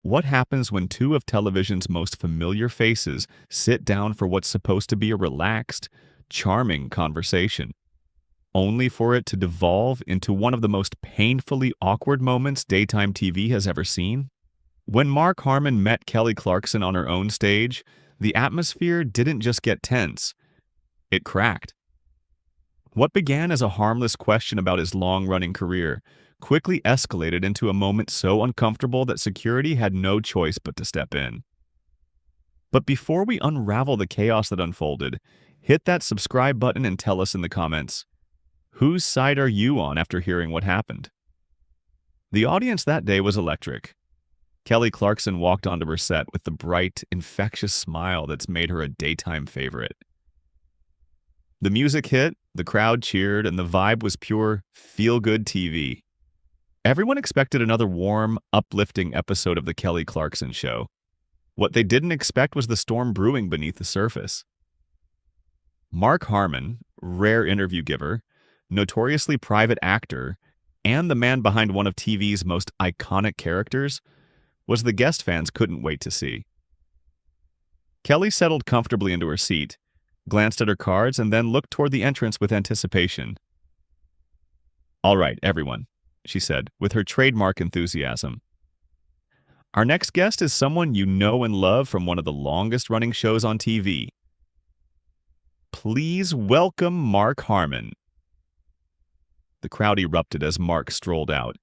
What happens when two of television's most familiar faces sit down for what's supposed to be a relaxed, charming conversation, only for it to devolve into one of the most painfully awkward moments daytime TV has ever seen? When Mark Harmon met Kelly Clarkson on her own stage, the atmosphere didn't just get tense, it cracked. What began as a harmless question about his long-running career quickly escalated into a moment so uncomfortable that security had no choice but to step in. But before we unravel the chaos that unfolded, hit that subscribe button and tell us in the comments, whose side are you on after hearing what happened? The audience that day was electric. Kelly Clarkson walked onto her set with the bright, infectious smile that's made her a daytime favorite. The music hit, the crowd cheered, and the vibe was pure feel-good TV. Everyone expected another warm, uplifting episode of The Kelly Clarkson Show. What they didn't expect was the storm brewing beneath the surface. Mark Harmon, rare interview giver, notoriously private actor, and the man behind one of TV's most iconic characters, was the guest fans couldn't wait to see. Kelly settled comfortably into her seat, glanced at her cards, and then looked toward the entrance with anticipation. "All right, everyone," she said, with her trademark enthusiasm. "Our next guest is someone you know and love from one of the longest-running shows on TV. Please welcome Mark Harmon." The crowd erupted as Mark strolled out,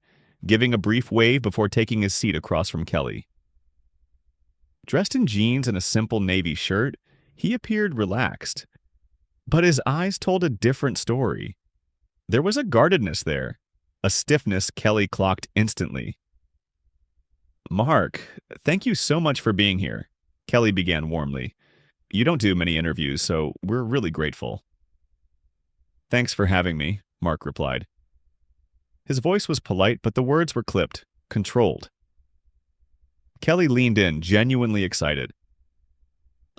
giving a brief wave before taking his seat across from Kelly. Dressed in jeans and a simple navy shirt, he appeared relaxed. But his eyes told a different story. There was a guardedness there, a stiffness Kelly clocked instantly. "Mark, thank you so much for being here," Kelly began warmly. "You don't do many interviews, so we're really grateful." "Thanks for having me," Mark replied. His voice was polite, but the words were clipped, controlled. Kelly leaned in, genuinely excited.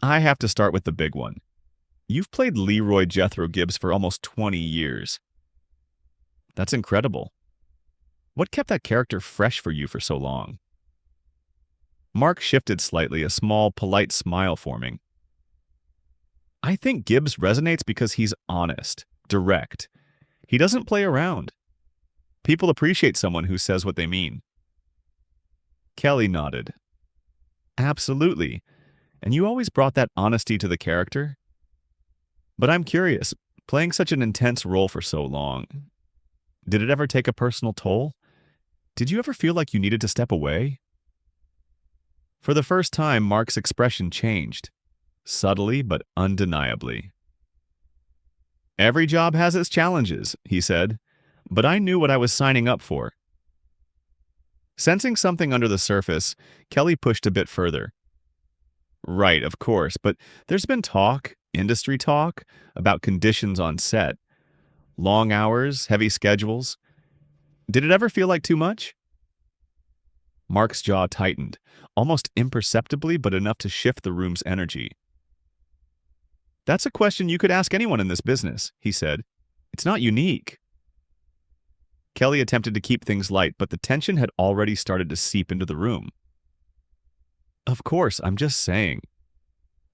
"I have to start with the big one. You've played Leroy Jethro Gibbs for almost 20 years. That's incredible. What kept that character fresh for you for so long?" Mark shifted slightly, a small, polite smile forming. "I think Gibbs resonates because he's honest, direct. He doesn't play around. People appreciate someone who says what they mean." Kelly nodded. "Absolutely. And you always brought that honesty to the character. But I'm curious, playing such an intense role for so long, did it ever take a personal toll? Did you ever feel like you needed to step away?" For the first time, Mark's expression changed, subtly but undeniably. "Every job has its challenges," he said, "but I knew what I was signing up for." Sensing something under the surface, Kelly pushed a bit further. "Right, of course, but there's been talk, industry talk, about conditions on set. Long hours, heavy schedules. Did it ever feel like too much?" Mark's jaw tightened, almost imperceptibly but enough to shift the room's energy. "That's a question you could ask anyone in this business," he said. "It's not unique." Kelly attempted to keep things light, but the tension had already started to seep into the room. "Of course, I'm just saying."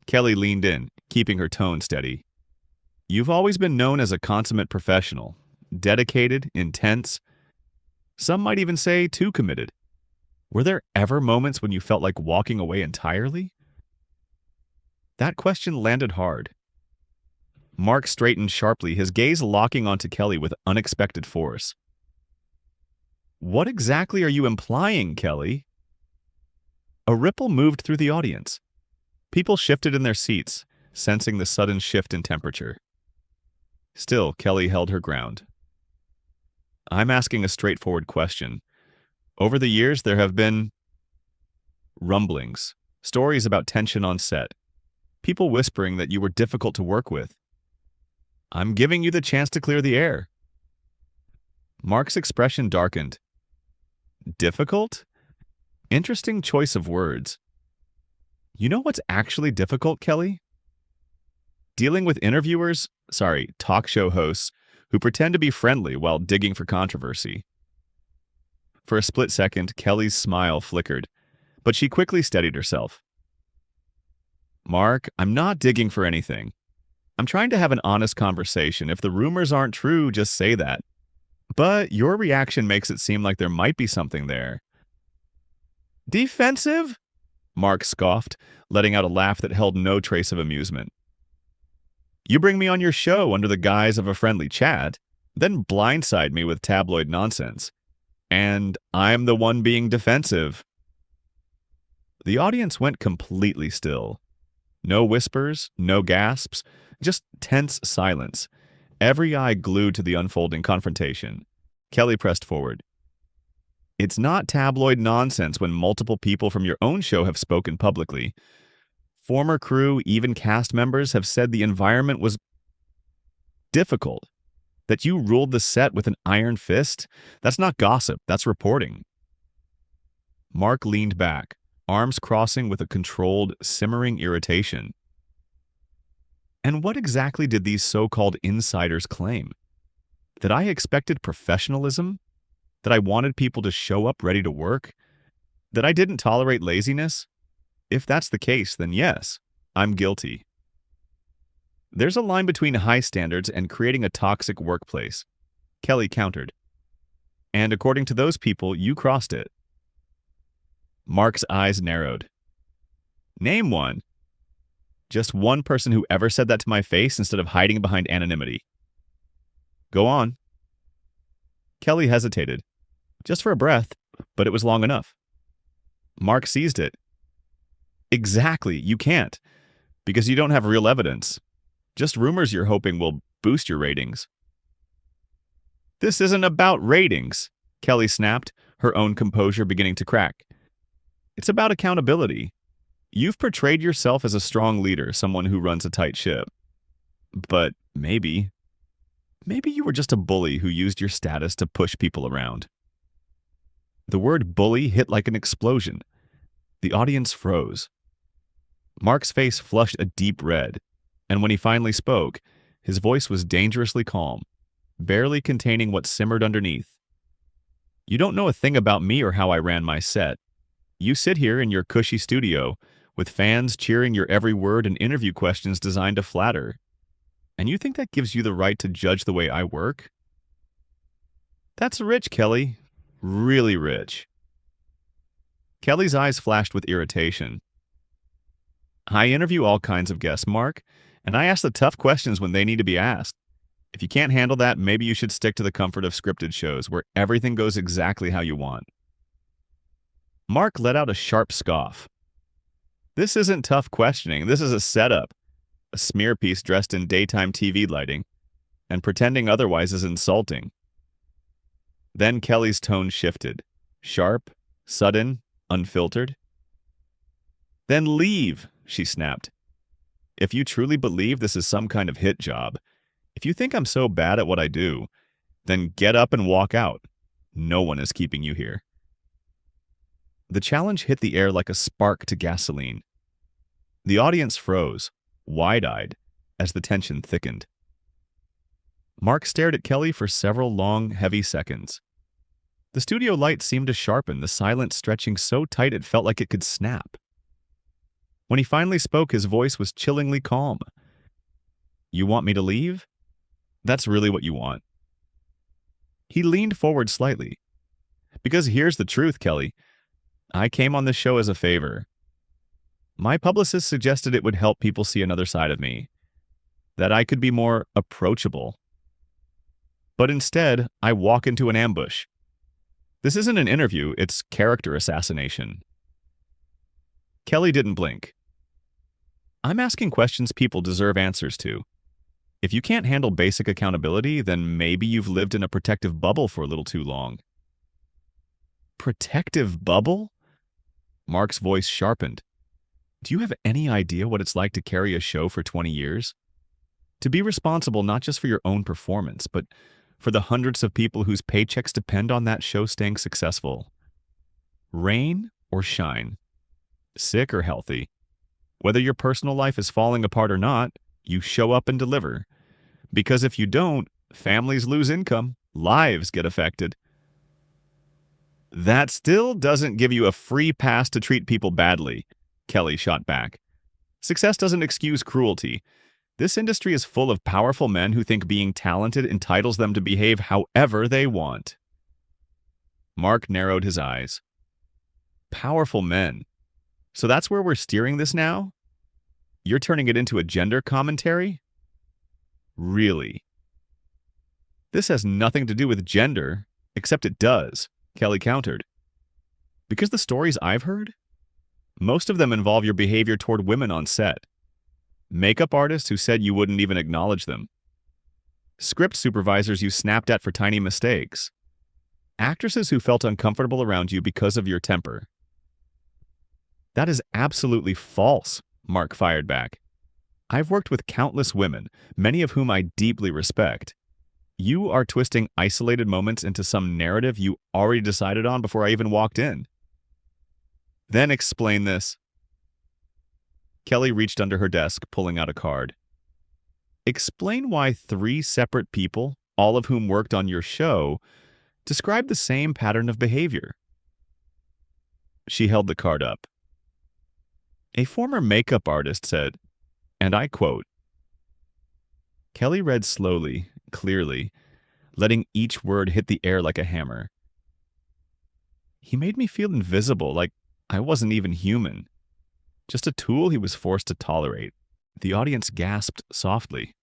Kelly leaned in, keeping her tone steady. "You've always been known as a consummate professional, dedicated, intense. Some might even say too committed. Were there ever moments when you felt like walking away entirely?" That question landed hard. Mark straightened sharply, his gaze locking onto Kelly with unexpected force. "What exactly are you implying, Kelly?" A ripple moved through the audience. People shifted in their seats, sensing the sudden shift in temperature. Still, Kelly held her ground. "I'm asking a straightforward question. Over the years, there have been rumblings, stories about tension on set, people whispering that you were difficult to work with. I'm giving you the chance to clear the air." Mark's expression darkened. "Difficult? Interesting choice of words. You know what's actually difficult, Kelly? Dealing with talk show hosts who pretend to be friendly while digging for controversy." For a split second, Kelly's smile flickered, but she quickly steadied herself. Mark, I'm not digging for anything. I'm trying to have an honest conversation. If the rumors aren't true, just say that. But your reaction makes it seem like there might be something there. Defensive? Mark scoffed, letting out a laugh that held no trace of amusement. You bring me on your show under the guise of a friendly chat, then blindside me with tabloid nonsense. And I'm the one being defensive. The audience went completely still. No whispers, no gasps, just tense silence. Every eye glued to the unfolding confrontation. Kelly pressed forward. It's not tabloid nonsense when multiple people from your own show have spoken publicly. Former crew, even cast members, have said the environment was difficult. That you ruled the set with an iron fist? That's not gossip, that's reporting. Mark leaned back, arms crossing with a controlled, simmering irritation. And what exactly did these so-called insiders claim? That I expected professionalism? That I wanted people to show up ready to work? That I didn't tolerate laziness? If that's the case, then yes, I'm guilty. There's a line between high standards and creating a toxic workplace, Kelly countered. And according to those people, you crossed it. Mark's eyes narrowed. Name one. Just one person who ever said that to my face instead of hiding behind anonymity. Go on. Kelly hesitated, just for a breath, but it was long enough. Mark seized it. Exactly, you can't, because you don't have real evidence. Just rumors you're hoping will boost your ratings. This isn't about ratings, Kelly snapped, her own composure beginning to crack. It's about accountability. You've portrayed yourself as a strong leader, someone who runs a tight ship. But maybe you were just a bully who used your status to push people around. The word bully hit like an explosion. The audience froze. Mark's face flushed a deep red, and when he finally spoke, his voice was dangerously calm, barely containing what simmered underneath. You don't know a thing about me or how I ran my set. You sit here in your cushy studio, with fans cheering your every word and interview questions designed to flatter. And you think that gives you the right to judge the way I work? That's rich, Kelly. Really rich. Kelly's eyes flashed with irritation. I interview all kinds of guests, Mark, and I ask the tough questions when they need to be asked. If you can't handle that, maybe you should stick to the comfort of scripted shows where everything goes exactly how you want. Mark let out a sharp scoff. This isn't tough questioning. This is a setup. A smear piece dressed in daytime TV lighting, and pretending otherwise is insulting. Then Kelly's tone shifted. Sharp, sudden, unfiltered. Then leave, she snapped. If you truly believe this is some kind of hit job, if you think I'm so bad at what I do, then get up and walk out. No one is keeping you here. The challenge hit the air like a spark to gasoline. The audience froze, wide-eyed, as the tension thickened. Mark stared at Kelly for several long, heavy seconds. The studio light seemed to sharpen, the silence stretching so tight it felt like it could snap. When he finally spoke, his voice was chillingly calm. You want me to leave? That's really what you want. He leaned forward slightly. Because here's the truth, Kelly. I came on this show as a favor. My publicist suggested it would help people see another side of me, that I could be more approachable. But instead, I walk into an ambush. This isn't an interview, it's character assassination. Kelly didn't blink. I'm asking questions people deserve answers to. If you can't handle basic accountability, then maybe you've lived in a protective bubble for a little too long. Protective bubble? Mark's voice sharpened. Do you have any idea what it's like to carry a show for 20 years? To be responsible not just for your own performance, but for the hundreds of people whose paychecks depend on that show staying successful. Rain or shine, sick or healthy. Whether your personal life is falling apart or not, you show up and deliver. Because if you don't, families lose income, lives get affected. That still doesn't give you a free pass to treat people badly, Kelly shot back. Success doesn't excuse cruelty. This industry is full of powerful men who think being talented entitles them to behave however they want. Mark narrowed his eyes. Powerful men. So that's where we're steering this now? You're turning it into a gender commentary? Really? This has nothing to do with gender, except it does, Kelly countered. Because the stories I've heard, most of them involve your behavior toward women on set. Makeup artists who said you wouldn't even acknowledge them. Script supervisors you snapped at for tiny mistakes. Actresses who felt uncomfortable around you because of your temper. That is absolutely false, Mark fired back. I've worked with countless women, many of whom I deeply respect. You are twisting isolated moments into some narrative you already decided on before I even walked in. Then explain this. Kelly reached under her desk, pulling out a card. Explain why 3 separate people, all of whom worked on your show, describe the same pattern of behavior. She held the card up. A former makeup artist said, and I quote, Kelly read slowly, clearly, letting each word hit the air like a hammer. He made me feel invisible, like I wasn't even human. Just a tool he was forced to tolerate. The audience gasped softly.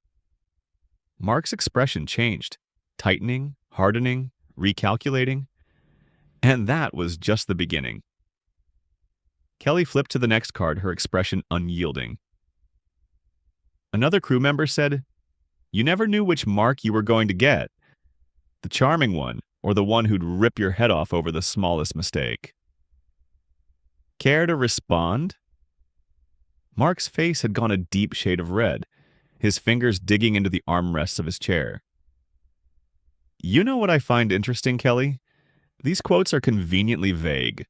Mark's expression changed, tightening, hardening, recalculating. And that was just the beginning. Kelly flipped to the next card, her expression unyielding. Another crew member said, You never knew which Mark you were going to get. The charming one, or the one who'd rip your head off over the smallest mistake. Care to respond? Mark's face had gone a deep shade of red, his fingers digging into the armrests of his chair. You know what I find interesting, Kelly? These quotes are conveniently vague,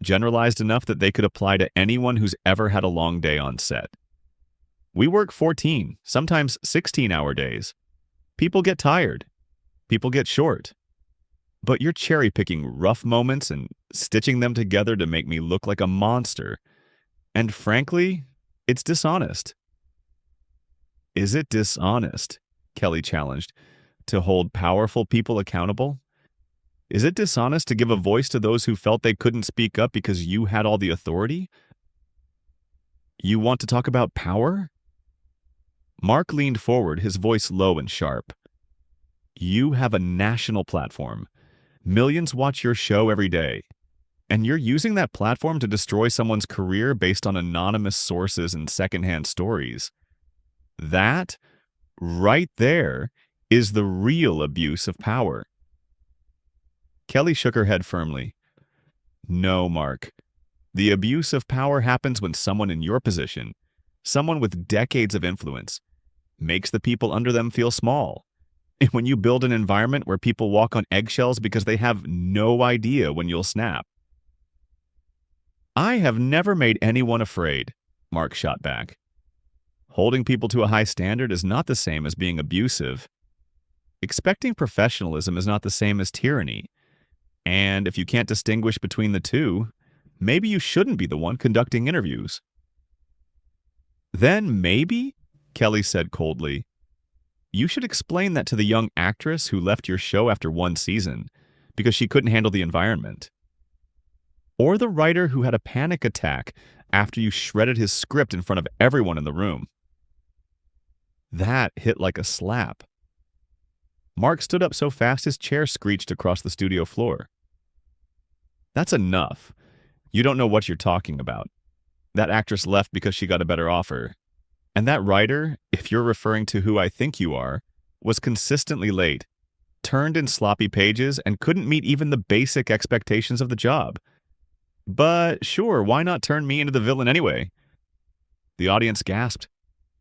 generalized enough that they could apply to anyone who's ever had a long day on set. We work 14, sometimes 16-hour days. People get tired. People get short. But you're cherry-picking rough moments and stitching them together to make me look like a monster. And frankly, it's dishonest. Is it dishonest, Kelly challenged, to hold powerful people accountable? Is it dishonest to give a voice to those who felt they couldn't speak up because you had all the authority? You want to talk about power? Mark leaned forward, his voice low and sharp. You have a national platform. Millions watch your show every day. And you're using that platform to destroy someone's career based on anonymous sources and secondhand stories. That, right there, is the real abuse of power. Kelly shook her head firmly. No, Mark. The abuse of power happens when someone in your position, someone with decades of influence, makes the people under them feel small. And when you build an environment where people walk on eggshells because they have no idea when you'll snap. I have never made anyone afraid, Mark shot back. Holding people to a high standard is not the same as being abusive. Expecting professionalism is not the same as tyranny. And if you can't distinguish between the two, maybe you shouldn't be the one conducting interviews. Then maybe, Kelly said coldly, you should explain that to the young actress who left your show after 1 season because she couldn't handle the environment. Or the writer who had a panic attack after you shredded his script in front of everyone in the room. That hit like a slap. Mark stood up so fast his chair screeched across the studio floor. That's enough. You don't know what you're talking about. That actress left because she got a better offer. And that writer, if you're referring to who I think you are, was consistently late, turned in sloppy pages, and couldn't meet even the basic expectations of the job. But sure, why not turn me into the villain anyway? The audience gasped.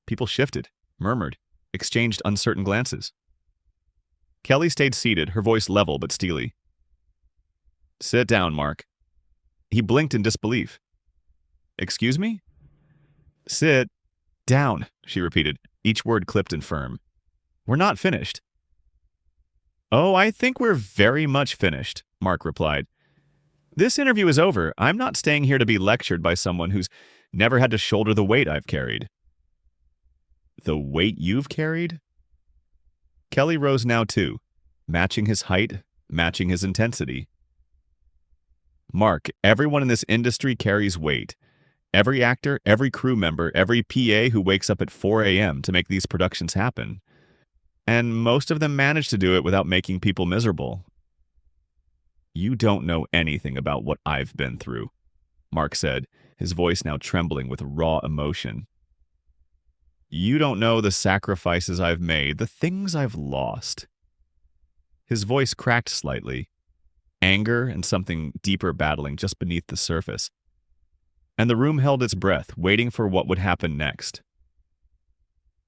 People shifted, murmured, exchanged uncertain glances. Kelly stayed seated, her voice level but steely. Sit down, Mark. He blinked in disbelief. Excuse me? Sit down, she repeated, each word clipped and firm. We're not finished. Oh, I think we're very much finished, Mark replied. This interview is over. I'm not staying here to be lectured by someone who's never had to shoulder the weight I've carried. The weight you've carried? Kelly rose now too, matching his height, matching his intensity. Mark, everyone in this industry carries weight. Every actor, every crew member, every PA who wakes up at 4 a.m. to make these productions happen. And most of them manage to do it without making people miserable. You don't know anything about what I've been through, Mark said, his voice now trembling with raw emotion. You don't know the sacrifices I've made, the things I've lost. His voice cracked slightly, anger and something deeper battling just beneath the surface. And the room held its breath, waiting for what would happen next.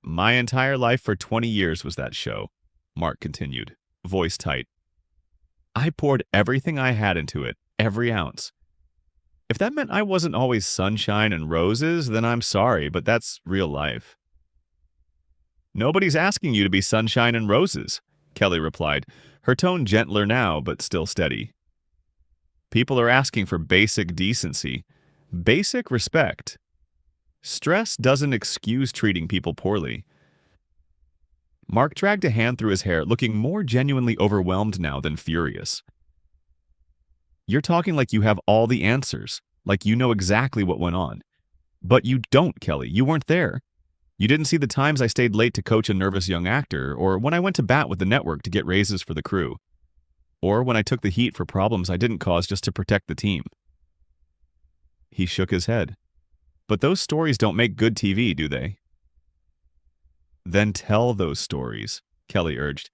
My entire life for 20 years was that show, Mark continued, voice tight. I poured everything I had into it, every ounce. If that meant I wasn't always sunshine and roses, then I'm sorry, but that's real life. Nobody's asking you to be sunshine and roses, Kelly replied, her tone gentler now, but still steady. People are asking for basic decency, basic respect. Stress doesn't excuse treating people poorly. Mark dragged a hand through his hair, looking more genuinely overwhelmed now than furious. You're talking like you have all the answers, like you know exactly what went on. But you don't, Kelly. You weren't there. You didn't see the times I stayed late to coach a nervous young actor, or when I went to bat with the network to get raises for the crew, or when I took the heat for problems I didn't cause just to protect the team. He shook his head. But those stories don't make good TV, do they? Then tell those stories, Kelly urged.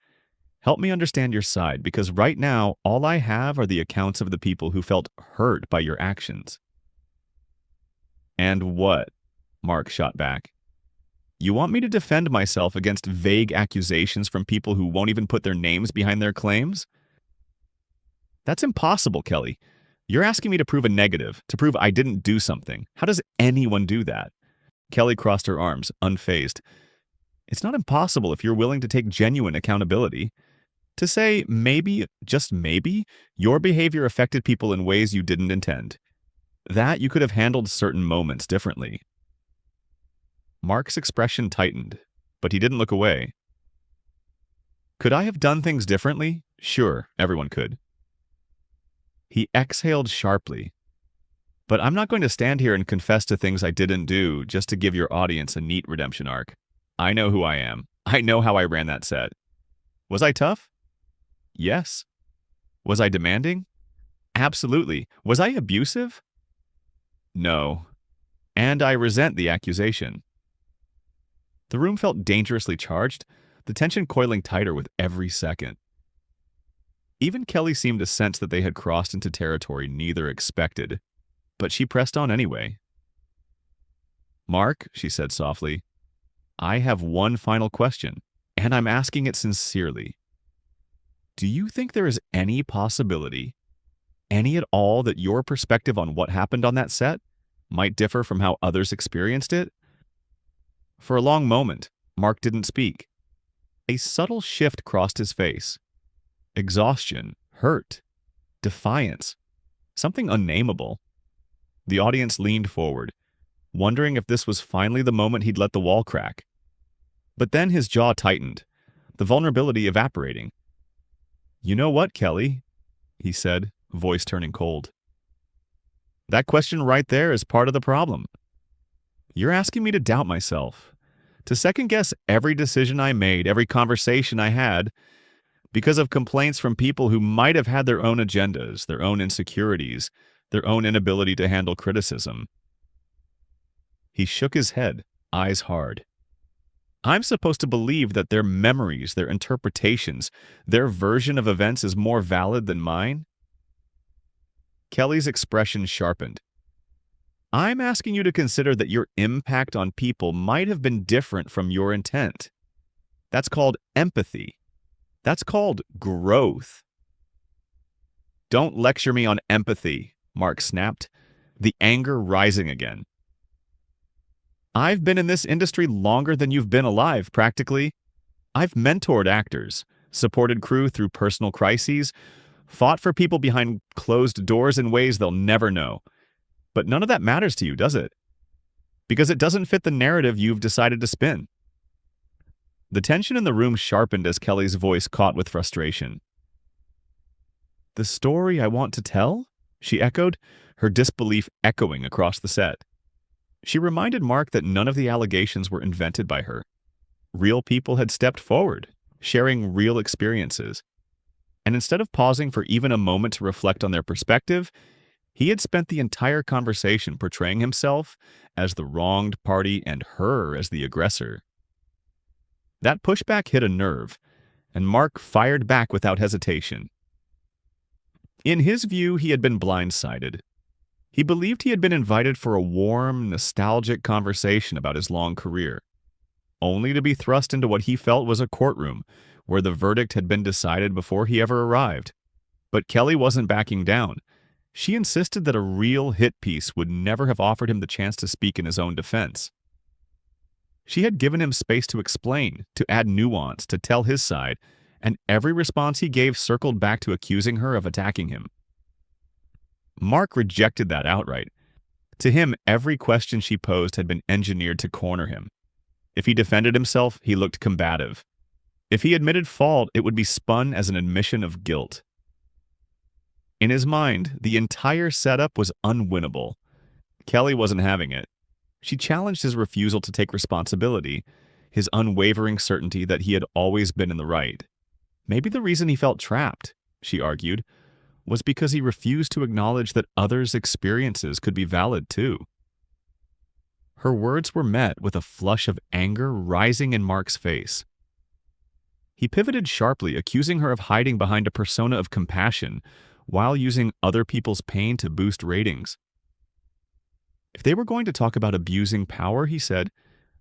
Help me understand your side, because right now, all I have are the accounts of the people who felt hurt by your actions. And what? Mark shot back. You want me to defend myself against vague accusations from people who won't even put their names behind their claims? That's impossible, Kelly. You're asking me to prove a negative, to prove I didn't do something. How does anyone do that? Kelly crossed her arms, unfazed. It's not impossible if you're willing to take genuine accountability. To say maybe, just maybe, your behavior affected people in ways you didn't intend. That you could have handled certain moments differently. Mark's expression tightened, but he didn't look away. Could I have done things differently? Sure, everyone could. He exhaled sharply. But I'm not going to stand here and confess to things I didn't do just to give your audience a neat redemption arc. I know who I am. I know how I ran that set. Was I tough? Yes. Was I demanding? Absolutely. Was I abusive? No. And I resent the accusation. The room felt dangerously charged, the tension coiling tighter with every second. Even Kelly seemed to sense that they had crossed into territory neither expected, but she pressed on anyway. Mark, she said softly, I have one final question, and I'm asking it sincerely. Do you think there is any possibility, any at all, that your perspective on what happened on that set might differ from how others experienced it? For a long moment, Mark didn't speak. A subtle shift crossed his face. Exhaustion, hurt, defiance, something unnameable. The audience leaned forward, wondering if this was finally the moment he'd let the wall crack. But then his jaw tightened, the vulnerability evaporating. You know what, Kelly? He said, voice turning cold. That question right there is part of the problem. You're asking me to doubt myself, to second-guess every decision I made, every conversation I had, because of complaints from people who might have had their own agendas, their own insecurities, their own inability to handle criticism. He shook his head, eyes hard. I'm supposed to believe that their memories, their interpretations, their version of events is more valid than mine? Kelly's expression sharpened. I'm asking you to consider that your impact on people might have been different from your intent. That's called empathy. That's called growth. Don't lecture me on empathy, Mark snapped, the anger rising again. I've been in this industry longer than you've been alive, practically. I've mentored actors, supported crew through personal crises, fought for people behind closed doors in ways they'll never know. But none of that matters to you, does it? Because it doesn't fit the narrative you've decided to spin. The tension in the room sharpened as Kelly's voice caught with frustration. "The story I want to tell?" she echoed, her disbelief echoing across the set. She reminded Mark that none of the allegations were invented by her. Real people had stepped forward, sharing real experiences. And instead of pausing for even a moment to reflect on their perspective, he had spent the entire conversation portraying himself as the wronged party and her as the aggressor. That pushback hit a nerve, and Mark fired back without hesitation. In his view, he had been blindsided. He believed he had been invited for a warm, nostalgic conversation about his long career, only to be thrust into what he felt was a courtroom where the verdict had been decided before he ever arrived. But Kelly wasn't backing down. She insisted that a real hit piece would never have offered him the chance to speak in his own defense. She had given him space to explain, to add nuance, to tell his side, and every response he gave circled back to accusing her of attacking him. Mark rejected that outright. To him, every question she posed had been engineered to corner him. If he defended himself, he looked combative. If he admitted fault, it would be spun as an admission of guilt. In his mind, the entire setup was unwinnable. Kelly wasn't having it. She challenged his refusal to take responsibility, his unwavering certainty that he had always been in the right. Maybe the reason he felt trapped, she argued, was because he refused to acknowledge that others' experiences could be valid too. Her words were met with a flush of anger rising in Mark's face. He pivoted sharply, accusing her of hiding behind a persona of compassion while using other people's pain to boost ratings. If they were going to talk about abusing power, he said,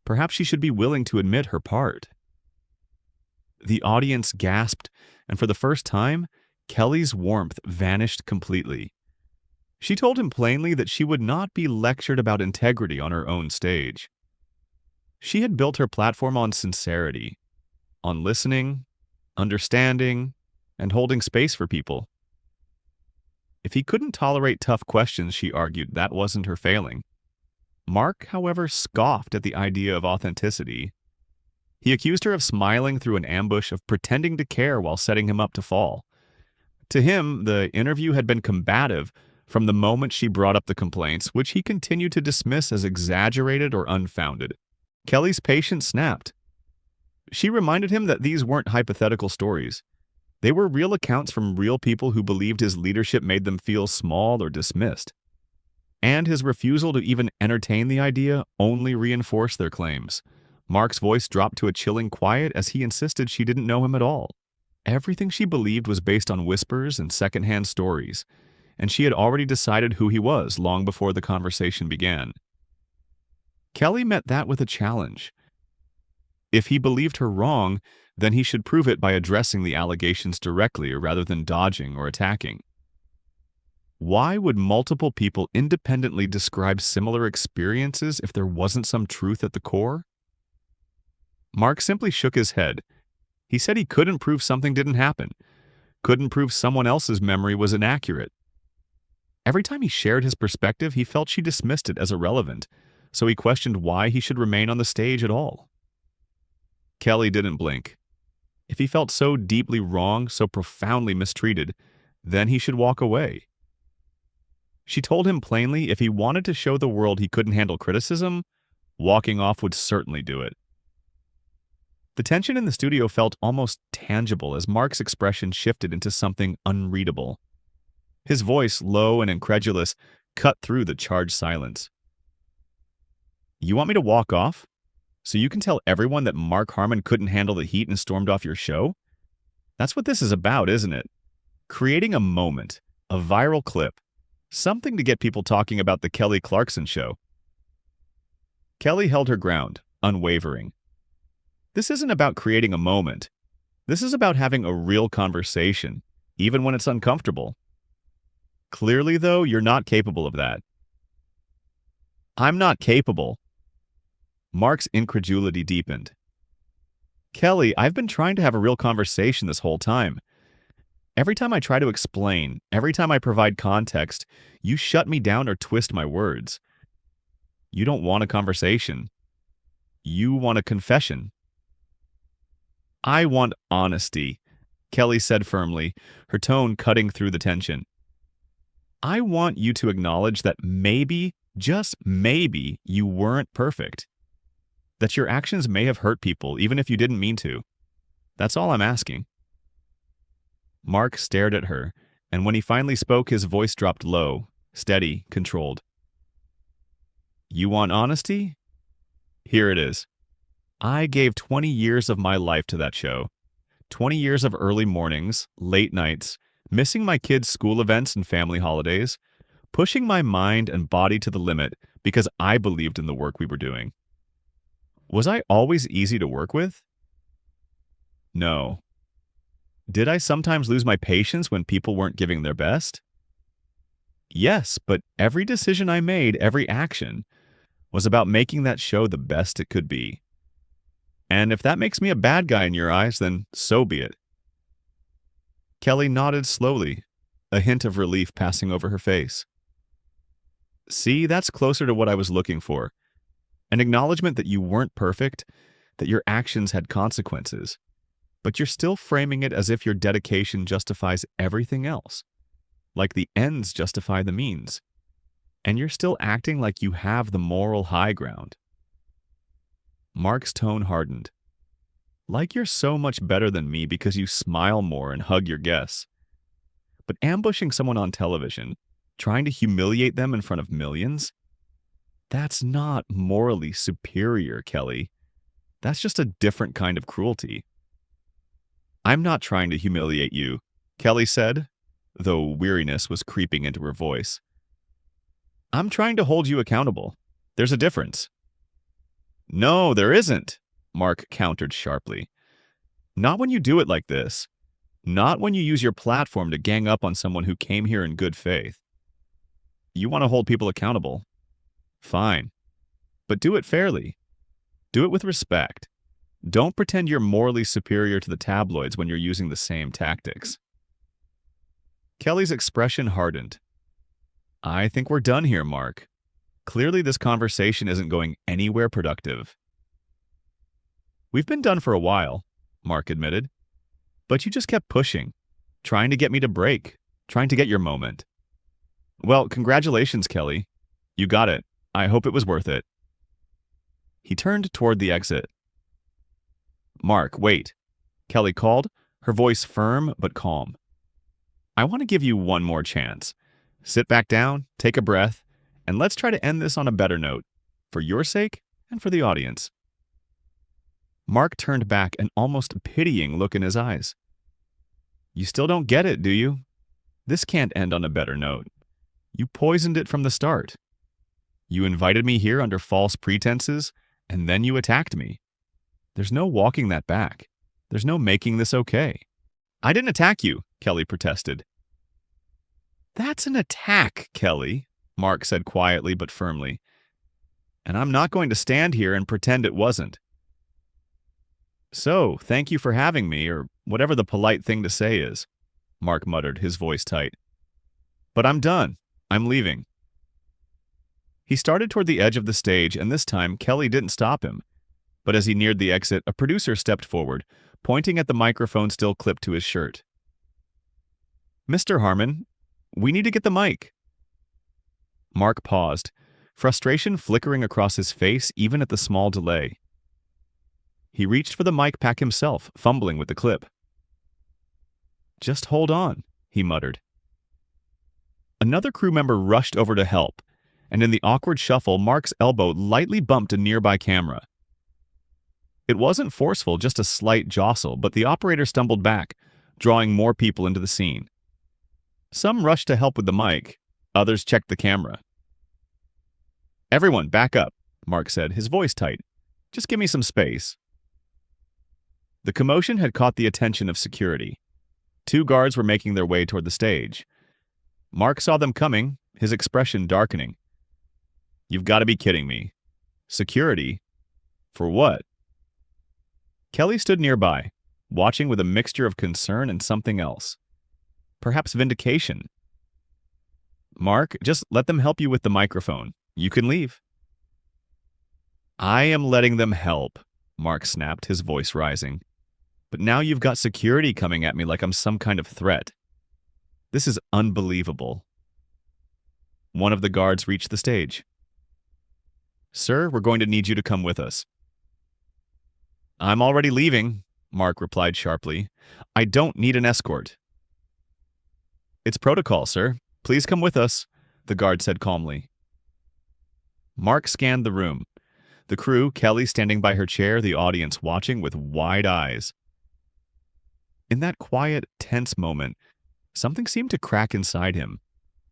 perhaps she should be willing to admit her part. The audience gasped, and for the first time, Kelly's warmth vanished completely. She told him plainly that she would not be lectured about integrity on her own stage. She had built her platform on sincerity, on listening, understanding, and holding space for people. If he couldn't tolerate tough questions, she argued, that wasn't her failing. Mark, however, scoffed at the idea of authenticity. He accused her of smiling through an ambush, of pretending to care while setting him up to fall. To him, the interview had been combative from the moment she brought up the complaints, which he continued to dismiss as exaggerated or unfounded. Kelly's patience snapped. She reminded him that these weren't hypothetical stories. They were real accounts from real people who believed his leadership made them feel small or dismissed. And his refusal to even entertain the idea only reinforced their claims. Mark's voice dropped to a chilling quiet as he insisted she didn't know him at all. Everything she believed was based on whispers and secondhand stories, and she had already decided who he was long before the conversation began. Kelly met that with a challenge. If he believed her wrong, then he should prove it by addressing the allegations directly rather than dodging or attacking. Why would multiple people independently describe similar experiences if there wasn't some truth at the core? Mark simply shook his head. He said he couldn't prove something didn't happen, couldn't prove someone else's memory was inaccurate. Every time he shared his perspective, he felt she dismissed it as irrelevant, so he questioned why he should remain on the stage at all. Kelly didn't blink. If he felt so deeply wrong, so profoundly mistreated, then he should walk away. She told him plainly if he wanted to show the world he couldn't handle criticism, walking off would certainly do it. The tension in the studio felt almost tangible as Mark's expression shifted into something unreadable. His voice, low and incredulous, cut through the charged silence. "You want me to walk off? So you can tell everyone that Mark Harmon couldn't handle the heat and stormed off your show? That's what this is about, isn't it? Creating a moment, a viral clip, something to get people talking about the Kelly Clarkson show." Kelly held her ground, unwavering. This isn't about creating a moment. This is about having a real conversation, even when it's uncomfortable. Clearly, though, you're not capable of that. "I'm not capable." Mark's incredulity deepened. "Kelly, I've been trying to have a real conversation this whole time. Every time I try to explain, every time I provide context, you shut me down or twist my words. You don't want a conversation. You want a confession. I want honesty, Kelly said firmly, her tone cutting through the tension. I want you to acknowledge that maybe, just maybe, you weren't perfect. That your actions may have hurt people, even if you didn't mean to. That's all I'm asking. Mark stared at her, and when he finally spoke, his voice dropped low, steady, controlled. You want honesty? Here it is. I gave 20 years of my life to that show. 20 years of early mornings, late nights, missing my kids' school events and family holidays, pushing my mind and body to the limit because I believed in the work we were doing. Was I always easy to work with? No. Did I sometimes lose my patience when people weren't giving their best? Yes, but every decision I made, every action, was about making that show the best it could be. And if that makes me a bad guy in your eyes, then so be it. Kelly nodded slowly, a hint of relief passing over her face. See, that's closer to what I was looking for. An acknowledgement that you weren't perfect, that your actions had consequences, but you're still framing it as if your dedication justifies everything else, like the ends justify the means, and you're still acting like you have the moral high ground. Mark's tone hardened. Like you're so much better than me because you smile more and hug your guests. But ambushing someone on television, trying to humiliate them in front of millions? That's not morally superior, Kelly. That's just a different kind of cruelty. I'm not trying to humiliate you, Kelly said, though weariness was creeping into her voice. I'm trying to hold you accountable. There's a difference. No, there isn't, Mark countered sharply. Not when you do it like this. Not when you use your platform to gang up on someone who came here in good faith. You want to hold people accountable. Fine. But do it fairly. Do it with respect. Don't pretend you're morally superior to the tabloids when you're using the same tactics. Kelly's expression hardened. I think we're done here, Mark. Clearly this conversation isn't going anywhere productive. We've been done for a while, Mark admitted. But you just kept pushing, trying to get me to break, trying to get your moment. Well, congratulations, Kelly. You got it. I hope it was worth it. He turned toward the exit. Mark, wait, Kelly called, her voice firm but calm. I want to give you one more chance. Sit back down, take a breath, and let's try to end this on a better note, for your sake and for the audience. Mark turned back, an almost pitying look in his eyes. You still don't get it, do you? This can't end on a better note. You poisoned it from the start. You invited me here under false pretenses, and then you attacked me. There's no walking that back. There's no making this okay. I didn't attack you, Kelly protested. That's an attack, Kelly, Mark said quietly but firmly. And I'm not going to stand here and pretend it wasn't. So, thank you for having me, or whatever the polite thing to say is, Mark muttered, his voice tight. But I'm done. I'm leaving. He started toward the edge of the stage, and this time Kelly didn't stop him. But as he neared the exit, a producer stepped forward, pointing at the microphone still clipped to his shirt. Mr. Harmon, we need to get the mic. Mark paused, frustration flickering across his face even at the small delay. He reached for the mic pack himself, fumbling with the clip. Just hold on, he muttered. Another crew member rushed over to help, and in the awkward shuffle, Mark's elbow lightly bumped a nearby camera. It wasn't forceful, just a slight jostle, but the operator stumbled back, drawing more people into the scene. Some rushed to help with the mic, others checked the camera. Everyone, back up, Mark said, his voice tight. Just give me some space. The commotion had caught the attention of security. 2 guards were making their way toward the stage. Mark saw them coming, his expression darkening. You've got to be kidding me. Security? For what? Kelly stood nearby, watching with a mixture of concern and something else. perhaps vindication. Mark, just let them help you with the microphone. You can leave. I am letting them help, Mark snapped, his voice rising. But now you've got security coming at me like I'm some kind of threat. This is unbelievable. One of the guards reached the stage. Sir, we're going to need you to come with us. I'm already leaving, Mark replied sharply. I don't need an escort. It's protocol, sir. Please come with us, the guard said calmly. Mark scanned the room. The crew, Kelly standing by her chair, the audience watching with wide eyes. In that quiet, tense moment, something seemed to crack inside him.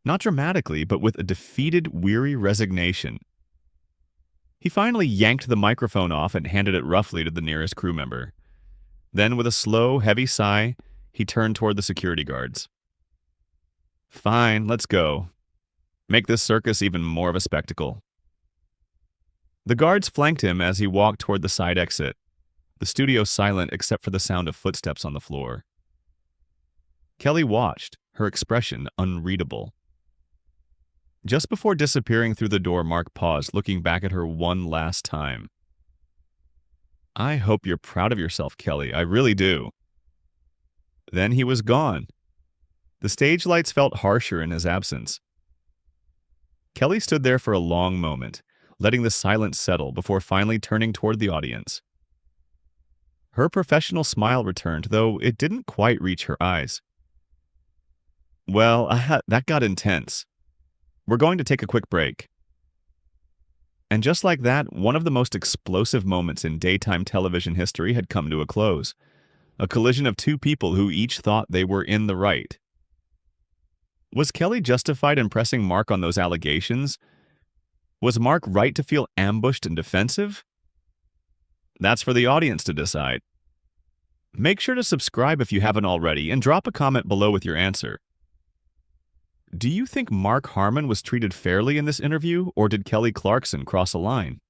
Not dramatically, but with a defeated, weary resignation. He finally yanked the microphone off and handed it roughly to the nearest crew member. Then, with a slow, heavy sigh, he turned toward the security guards. Fine, let's go. Make this circus even more of a spectacle. The guards flanked him as he walked toward the side exit, the studio silent except for the sound of footsteps on the floor. Kelly watched, her expression unreadable. Just before disappearing through the door, Mark paused, looking back at her one last time. I hope you're proud of yourself, Kelly. I really do. Then he was gone. The stage lights felt harsher in his absence. Kelly stood there for a long moment, letting the silence settle before finally turning toward the audience. Her professional smile returned, though it didn't quite reach her eyes. Well, that got intense. We're going to take a quick break. And just like that, one of the most explosive moments in daytime television history had come to a close. A collision of two people who each thought they were in the right. Was Kelly justified in pressing Mark on those allegations? Was Mark right to feel ambushed and defensive? That's for the audience to decide. Make sure to subscribe if you haven't already, and drop a comment below with your answer. Do you think Mark Harmon was treated fairly in this interview, or did Kelly Clarkson cross a line?